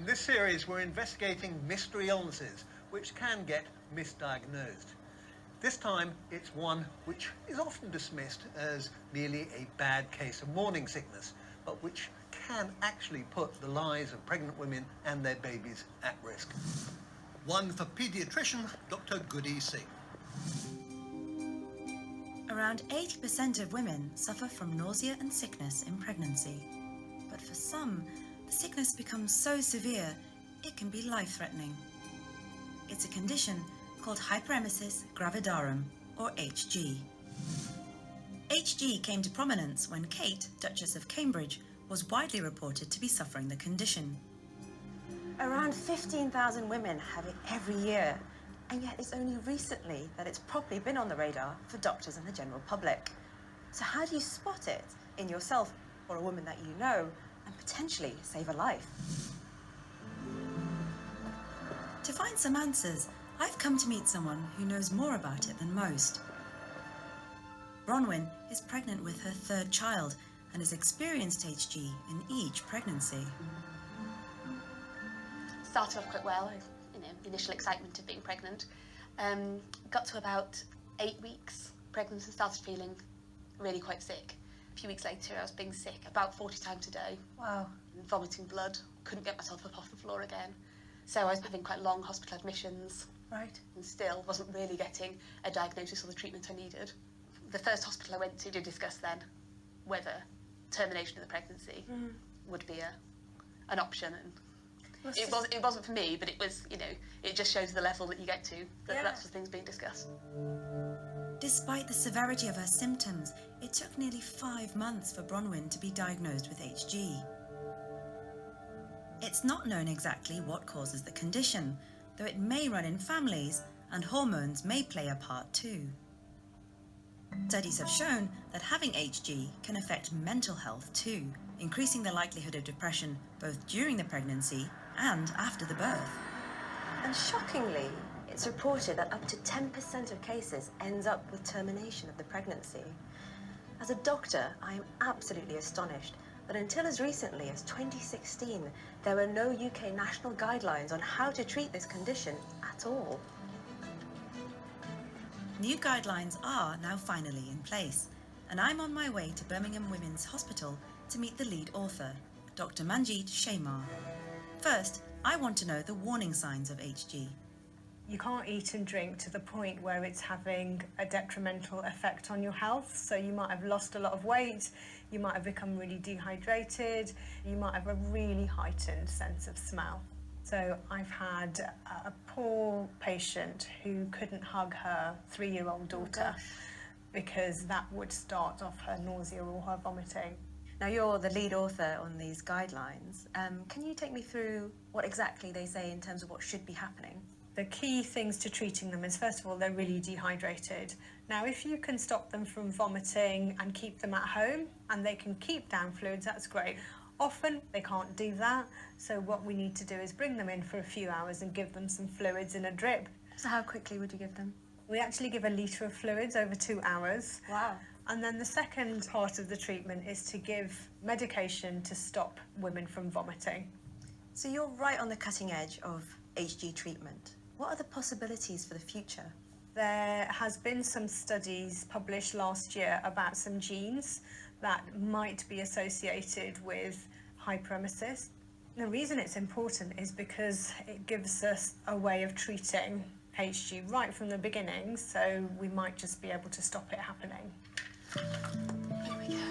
In this series, we're investigating mystery illnesses which can get misdiagnosed. This time, it's one which is often dismissed as merely a bad case of morning sickness, but which can actually put the lives of pregnant women and their babies at risk. One for paediatrician Dr. Goody Singh. Around 80% of women suffer from nausea and sickness in pregnancy. But for some, the sickness becomes so severe, it can be life-threatening. It's a condition called Hyperemesis gravidarum, or HG. HG came to prominence when Kate, Duchess of Cambridge, was widely reported to be suffering the condition. Around 15,000 women have it every year, and yet it's only recently that it's properly been on the radar for doctors and the general public. So how do you spot it in yourself or a woman that you know and potentially save a life? To find some answers, I've come to meet someone who knows more about it than most. Bronwyn is pregnant with her third child and has experienced HG in each pregnancy. Started off quite well, the initial excitement of being pregnant. Got to about 8 weeks pregnant and started feeling really quite sick. A few weeks later I was being sick about 40 times a day. Wow. Vomiting blood, couldn't get myself up off the floor again. So I was having quite long hospital admissions. Right. And still wasn't really getting a diagnosis or the treatment I needed. The first hospital I went to did discuss then whether termination of the pregnancy would be an option. And it wasn't for me, but it was, it just shows the level that you get to, that's the things being discussed. Despite the severity of her symptoms, it took nearly 5 months for Bronwyn to be diagnosed with HG. It's not known exactly what causes the condition, though it may run in families, and hormones may play a part too. Studies have shown that having HG can affect mental health too, increasing the likelihood of depression both during the pregnancy and after the birth. And shockingly, it's reported that up to 10% of cases ends up with termination of the pregnancy. As a doctor, I am absolutely astonished that until as recently as 2016, there were no UK national guidelines on how to treat this condition at all. New guidelines are now finally in place, and I'm on my way to Birmingham Women's Hospital to meet the lead author, Dr. Manjeet Shaimar. First, I want to know the warning signs of HG. You can't eat and drink to the point where it's having a detrimental effect on your health. So you might have lost a lot of weight, you might have become really dehydrated, you might have a really heightened sense of smell. So I've had a poor patient who couldn't hug her 3-year-old daughter because that would start off her nausea or her vomiting. Now, you're the lead author on these guidelines. Can you take me through what exactly they say in terms of what should be happening? The key things to treating them is, first of all, they're really dehydrated. Now, if you can stop them from vomiting and keep them at home and they can keep down fluids, that's great. Often they can't do that, so what we need to do is bring them in for a few hours and give them some fluids in a drip. So how quickly would you give them? We actually give 1 litre of fluids over 2 hours. Wow. And then the second part of the treatment is to give medication to stop women from vomiting. So you're right on the cutting edge of HG treatment. What are the possibilities for the future? There has been some studies published last year about some genes that might be associated with hyperemesis. The reason it's important is because it gives us a way of treating HG right from the beginning, so we might just be able to stop it happening. Here we go.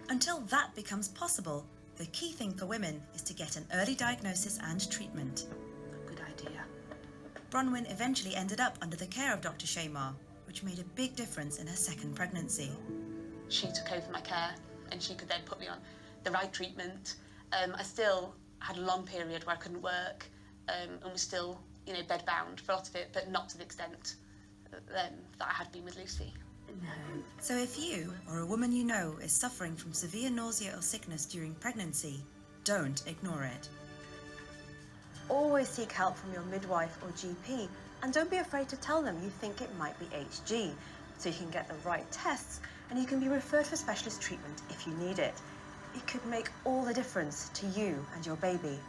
Until that becomes possible, the key thing for women is to get an early diagnosis and treatment. Good idea. Bronwyn eventually ended up under the care of Dr. Shaimar, which made a big difference in her second pregnancy. She took over my care and she could then put me on the right treatment. I still had a long period where I couldn't work and was still, bedbound for a lot of it, but not to the extent that I had been with Lucy. No. So if you or a woman you know is suffering from severe nausea or sickness during pregnancy, don't ignore it. Always seek help from your midwife or GP, and don't be afraid to tell them you think it might be HG, so you can get the right tests and you can be referred for specialist treatment if you need it. It could make all the difference to you and your baby.